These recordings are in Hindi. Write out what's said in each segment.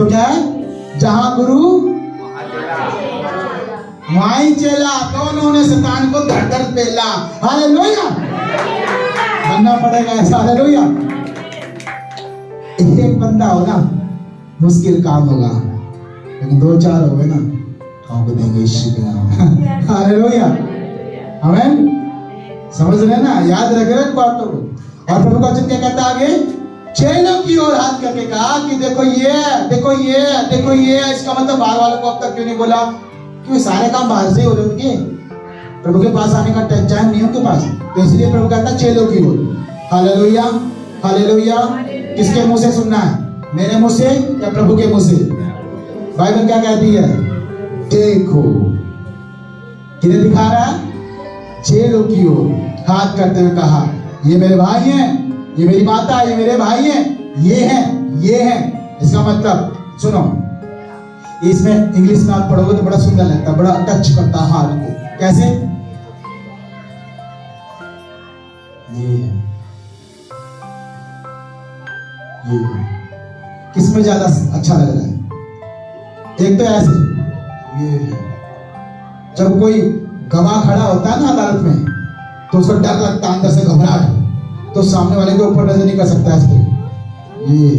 तो क्या है, जहां गुरु वहीं चेला, दोनों ने शैतान को धड़ धड़ पेला। हालेलुया, बनना पड़ेगा ऐसा। हालेलुया, एक बंदा होगा मुश्किल काम होगा, लेकिन 2-4 हो गए ना ठोक देंगे यीशु के नाम। हालेलुया, आमीन। समझ रहे ना, याद रख रहे बातों को। और प्रभु का वचन क्या कहता है आगे, चेलों की ओर हाथ करके कहा कि देखो ये, देखो ये, देखो ये। इसका मतलब बाहर वालों को अब तक क्यों नहीं बोला? क्यों सारे काम बाहर से ही हो रहे उनके, प्रभु के पास आने का टाइम नहीं है उनके पास। तो इसलिए प्रभु कहता है चेलों की ओर। Hallelujah, hallelujah. किसके मुंह से सुनना है, मेरे मुंह से या प्रभु के मुंह से? बाइबल क्या कहती है, देखो। किन्हें दिखा रहा है? चेलों की ओर हाथ करते हुए कहा, ये मेरे भाई हैं, ये मेरी माता, ये मेरे भाई हैं, ये हैं, ये हैं। इसका मतलब सुनो, इसमें इंग्लिश में आप पढ़ोगे तो बड़ा सुंदर लगता है, बड़ा टच करता है हाथ को। कैसे? ये है, ये है। किसमें ज्यादा अच्छा लग रहा है? एक तो ऐसे, ये है। जब कोई गवाह खड़ा होता है ना अदालत में, तो उसको डर लगता है, अंदर से घबराहट, तो सामने वाले के ऊपर नजर नहीं कर सकता ऐसे। ये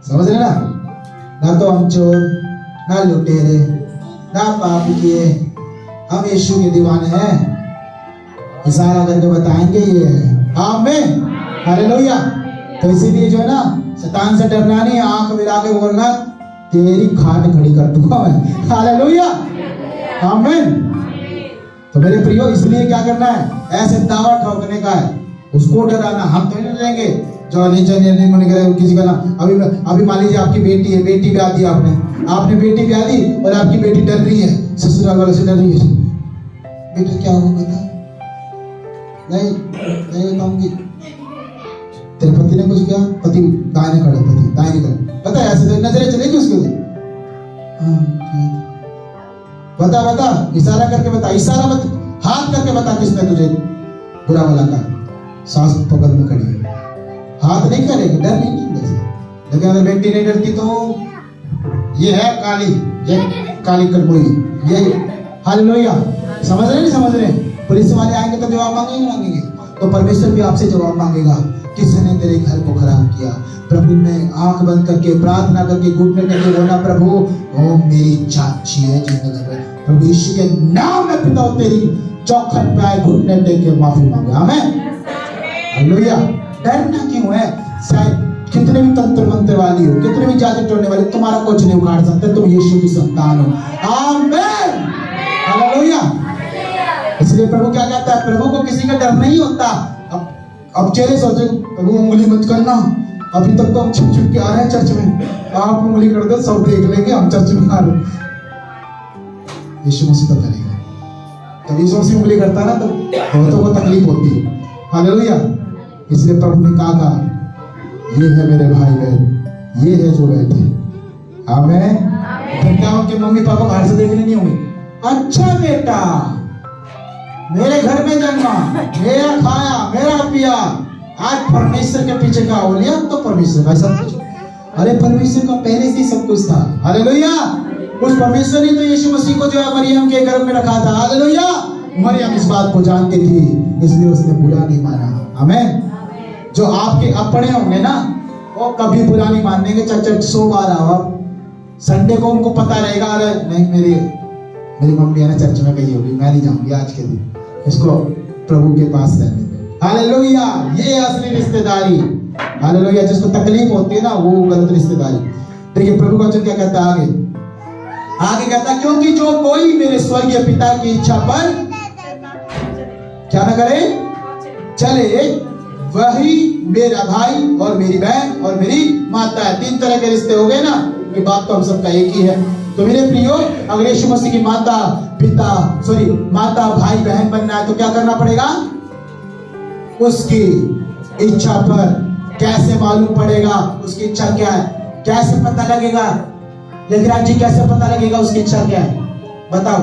समझ रहे ना? ना तो हम चोर, ना लुटेरे, ना पाप किए, हम यीशु के दीवाने हैं। इशारा करके बताएंगे ये है। आमीन, हालेलुया। तो इसीलिए जो है ना, शैतान से डरना नहीं, आंख मिला के बोलना, तेरी खाट खड़ी कर दूंगा मैं। हालेलुया, आमीन। तो मेरे प्रियो, इसलिए क्या करना है, ऐसे दावा ठोकने का है, उसको डराना। हम तो नहीं डरेंगे जो नीचे नहीं मन करे किसी का ना। अभी मान लीजिए आपकी बेटी है, बेटी ब्याह दी आपने बेटी ब्याह दी और आपकी बेटी डर रही है, ससुराल वाले से डर रही है। बेटा क्या होगा बता? नहीं बताऊंगी। तेरे पति ने कुछ किया, पति दाहिने खड़े, पति दाहिने खड़े, पता है ऐसे नजरें चलेगी उसके। बता बता, इशारा करके बता, इशारा मत, हाथ करके बता किसने तुझे बुरा वाला कहा। सास पकड़ में खड़ी है, हाथ नहीं करेगी, डर नहीं जैसे। लेकिन अगर बेटी नहीं डरती तो ये है काली, ये काली कटोरी, ये। हालेलुया, समझ रहे नहीं समझ रहे? पुलिस वाले आएंगे तो जवाब मांगेंगे, तो परमेश्वर भी आपसे जवाब मांगेगा, किसने तेरे घर को खराब किया? प्रभु में आंख बंद करके प्रार्थना करके घुटने टेके बोलना, प्रभु ओ मेरी चाची है जिंदगी में, प्रभु यीशु के नाम में पिता तेरी चौखट पे आए, घुटने टेके माफी मांगे। आमीन, हालेलुया। डरना क्यों है? शायद कितने भी तंत्र मंत्र वाली हो, कितने भी जादू टोने वाले, तुम्हारा कुछ नहीं उखाड़ सकते, तुम यीशु की संतान हो। आमीन, हालेलुया। इसलिए प्रभु क्या कहता है, प्रभु को किसी का डर नहीं होता। अब चेहरे सोचे, प्रभु उंगली मत करना, अभी तक तो हम छिप छिप के आ रहे हैं चर्च में, आप उंगली कर दो सब देख लेंगे हम चर्च में आ रहे। यीशु मसीह तो करेगा, तब यीशु मसीह उंगली करता ना तो बहुतों को तकलीफ होती है। हालेलुया। इसलिए प्रभु ने कहा, ये है मेरे भाई बहन, ये है जो बैठे। आमीन। फिर क्या उनके मम्मी पापा बाहर से देखने नहीं होंगे, अच्छा बेटा मेरे घर में जन्मा, मेरा खाया, मेरा पिया, आज परमेश्वर के पीछे का हो लिया, तो परमेश्वर का सब कुछ। अरे परमेश्वर का पहले से सब कुछ था। हालेलुया। उस परमेश्वर ने तो यीशु मसीह को जो है मरियम के गर्भ में रखा था। हालेलुया। मरियम इस बात को जानती थी, इसलिए उसने बुरा नहीं माना। आमीन। जो आपके अपने होंगे ना, वो कभी बुरा नहीं मानेंगे, चट 100 बार आओ। संडे को उनको पता रहेगा, अरे नहीं मेरी मम्मी है ना चर्च में गई होगी, मैं नहीं जाऊंगी आज के दिन, इसको प्रभु के पास रहने दे। हालेलुया। ये असली रिश्तेदारी। हालेलुया। जिसको तकलीफ होती है ना, वो गलत रिश्तेदारी। देखिए प्रभु का वचन क्या कहता है आगे कहता है, क्योंकि जो कोई मेरे स्वर्गीय पिता की इच्छा पर क्या न करे चले, वही मेरा भाई और मेरी बहन और मेरी माता है। 3 तरह के रिश्ते हो गए ना, ये बात तो हम सबका एक ही है। तो मेरे प्रियो, अगर यीशु मसीह की माता भाई बहन बनना है तो क्या करना पड़ेगा? उसकी इच्छा पर। कैसे मालूम पड़ेगा उसकी इच्छा क्या है? कैसे पता लगेगा? लेकिन जी कैसे पता लगेगा उसकी इच्छा क्या है? बताओ।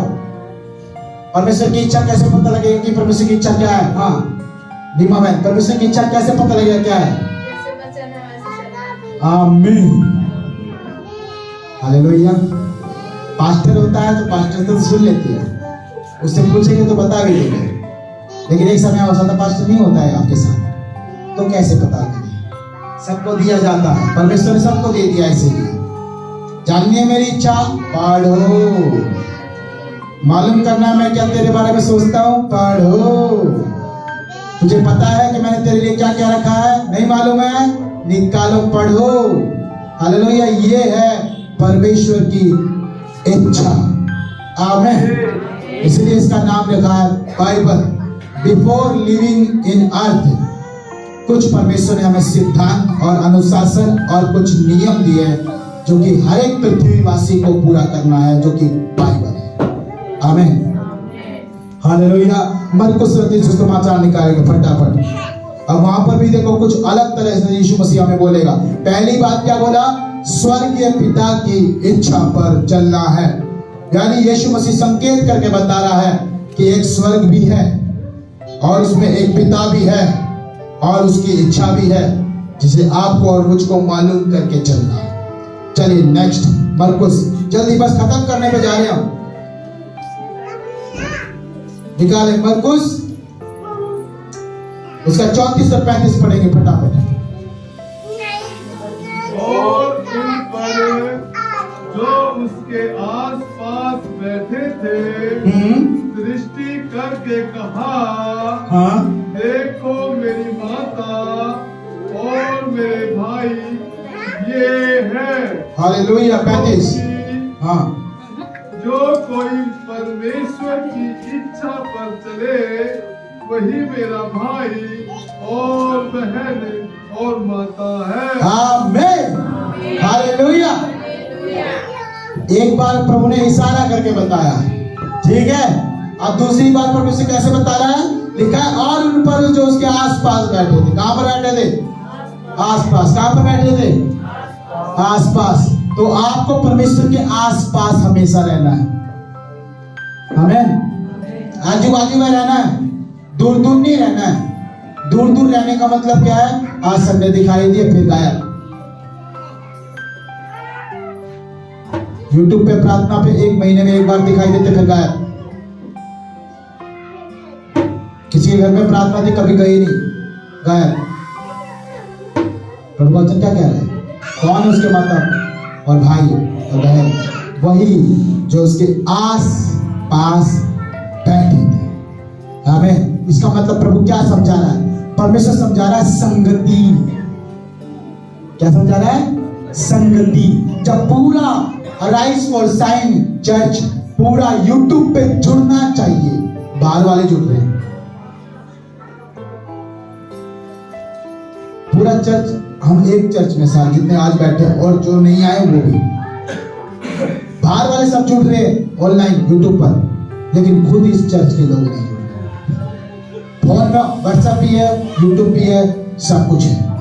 परमेश्वर की इच्छा कैसे पता लगेगा कि परमेश्वर की इच्छा क्या है? हाँ दीमा बहन, परमेश्वर की इच्छा कैसे पता लगेगा क्या है? आमीन। हालेलुया। पास्टर होता है तो पास्टर तो सुन लेती है, उससे पूछेंगे तो बता भी देंगे, लेकिन एक समय हो सकता पास्टर नहीं होता है आपके साथ, तो कैसे पता करें? सबको दिया जाता है, परमेश्वर ने सबको दे दिया, इसीलिए जाननी है मेरी इच्छा, पढ़ो। मालूम करना मैं क्या तेरे बारे में सोचता हूँ, पढ़ो। तुझे पता है कि मैंने तेरे लिए क्या क्या रखा है, नहीं मालूम है, निकालो, पढ़ो। हालेलुया। ये है परमेश्वर की इच्छा। आमीन। इसलिए इसका नाम लिखा है बाइबल। बिफोर लिविंग इन अर्थ, कुछ परमेश्वर ने हमें सिद्धांत और अनुशासन और कुछ नियम दिए जो कि हर एक पृथ्वीवासी को पूरा करना है, जो कि बाइबल है। आमीन। हालेलुया। मरकुस सुसमाचार निकालेंगे फटाफट। अब वहां पर भी देखो कुछ अलग तरह से यीशु मसीह हमें बोलेगा। पहली बात क्या बोला? स्वर्गीय पिता की इच्छा पर चलना है। यानी यीशु मसीह संकेत करके बता रहा है कि एक स्वर्ग भी है और उसमें एक पिता भी है और उसकी इच्छा भी है, जिसे आपको और मुझको मालूम करके चलना। चलिए नेक्स्ट मरकुस, जल्दी बस खत्म करने पे जा रहे हैं हम। निकाले मरकुस, उसका 34 और 35 पढ़ेंगे फटाफट। और उन पर जो उसके आस-पास बैठे थे दृष्टि करके कहा, हाँ, देखो मेरी माता और मेरे भाई ये है। हालेलुया। 35। हाँ, जो कोई परमेश्वर की इच्छा पर चले वही मेरा भाई और बहन और माता है। आमीन। हालेलुया। एक बार प्रभु ने इशारा करके बताया, ठीक है। अब दूसरी बार परमेश्वर कैसे बता रहा है? लिखा है और उन पर जो उसके आसपास बैठे थे। कहां पर बैठे थे? आसपास। कहां पर बैठे थे? आसपास। तो आपको परमेश्वर के आसपास हमेशा रहना है। आमीन। आजू बाजू में रहना है, दूर दूर नहीं रहना है। दूर दूर रहने का मतलब क्या है? आज संडे दिखाई दिए फिर गायब। यूट्यूब पे प्रार्थना पे 1 महीने में 1 बार दिखाई देते फिर गायब। किसी के घर में प्रार्थना थी, कभी गई नहीं, गायब। प्रभु वचन क्या कह रहा है? कौन है उसके माता और भाई और बहन? वही जो उसके आस पास बैठे थे। आमीन। इसका मतलब प्रभु क्या समझा रहा है? परमेश्वर समझा रहा है संगति। क्या समझा रहा है? संगति। जब पूरा राइज फॉर साइन चर्च पूरा यूट्यूब पे जुड़ना चाहिए, बाहर वाले जुड़ रहे हैं, पूरा चर्च, हम एक चर्च में साथ जितने आज बैठे और जो नहीं आए वो भी, बाहर वाले सब जुड़ रहे हैं ऑनलाइन यूट्यूब पर, लेकिन खुद इस चर्च के लोग नहीं जुड़ रहे। फोन में व्हाट्सएप भी है, यूट्यूब भी है, सब कुछ है।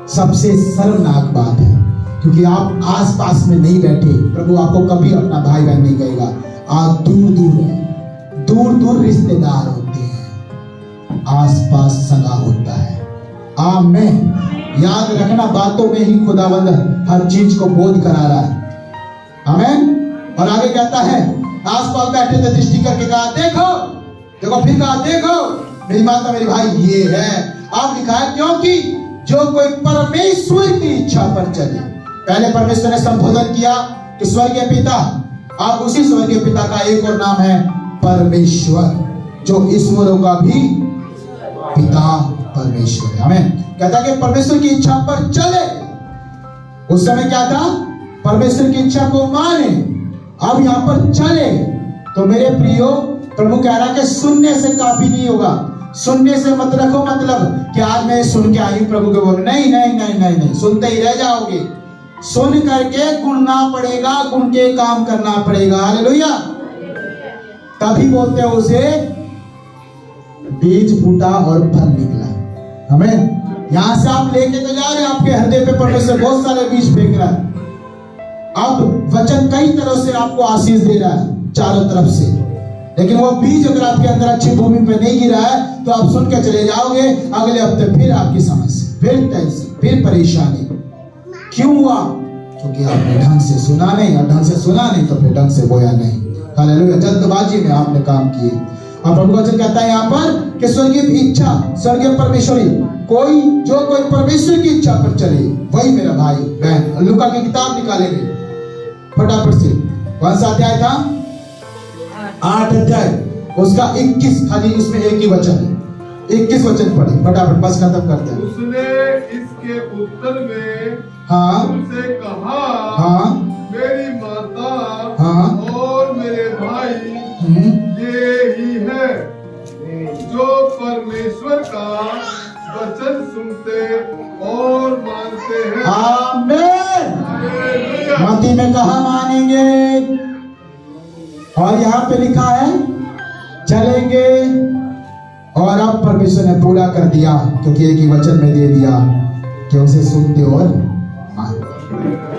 सबसे शर्मनाक बात है, क्योंकि आप आसपास में नहीं बैठे। प्रभु आपको कभी अपना भाई बहन नहीं कहेगा। आप दूर दूर हैं, दूर दूर रिश्तेदार होते हैं, आसपास सगा होता है। आमीन। याद रखना, बातों में ही खुदावंद हर चीज को बोध करा रहा है। आमीन। और आगे कहता है, आसपास बैठे थे, दृष्टि करके कहा देखो, देखो, फिर कहा देखो मेरी माता मेरी भाई ये है। आप लिखा है क्योंकि जो कोई परमेश्वर की इच्छा पर चले। पहले परमेश्वर ने संबोधन किया कि स्वर्गीय पिता, आप उसी स्वर्गीय पिता का एक और नाम है परमेश्वर, जो ईश्वरों का भी पिता परमेश्वर है। हमें कहता कि परमेश्वर की इच्छा पर चले। उस समय क्या था? परमेश्वर की इच्छा को माने। अब यहां पर चले। तो मेरे प्रियो, प्रभु कह रहा कि सुनने से काफी नहीं होगा। सुनने से मत रखो मतलब कि आज मैं सुन के आई प्रभु के बोल, नहीं नहीं नहीं नहीं नहीं, सुनते ही रह जाओगे। सुन करके गुणना पड़ेगा, गुण के काम करना पड़ेगा। हालेलुया। तभी बोलते हैं उसे बीज फूटा और फल निकला। हमें यहां से आप लेके तो जा रहे हैं, आपके हृदय पे परमेश्वर बहुत सारे बीज फेंक रहा है। अब वचन कई तरह से आपको आशीष दे रहा है चारों तरफ से, लेकिन वो बीज अगर आपके अंदर अच्छी भूमि पे नहीं गिरा है तो आप सुन के चले जाओगे, अगले हफ्ते फिर आपकी समस्या, फिर टेंशन, फिर परेशानी। क्यों हुआ? क्योंकि आपने ढंग से सुना नहीं, और ढंग से सुना नहीं तो फिर ढंग से बोया नहीं। हालेलुया। जल्दबाजी में आपने काम किए। और प्रभु का वचन कहता है यहाँ पर कि स्वर्गीय इच्छा, स्वर्गीय परमेश्वरी, जो कोई परमेश्वर की इच्छा पर चले वही मेरा भाई बहन। लूका की किताब निकालेंगे फटाफट से। कौन सा अध्याय था? 8 अध्याय, उसका 21, खाली उसमें एक ही वचन है। 21 वचन पढ़े फटाफट, बस खत्म करते हैं। उसने इसके उत्तर में हाँ उनसे कहा, हाँ मेरी माता हाँ और मेरे भाई ये ही है जो परमेश्वर का वचन सुनते और मानते हैं। आमीन। हालेलुया। मत्ती में कहा मानेंगे, और यहाँ पे लिखा है चलेंगे। और अब परमेश्वर ने पूरा कर दिया, क्योंकि एक ही वचन में दे दिया कि उसे सुनते और मानते।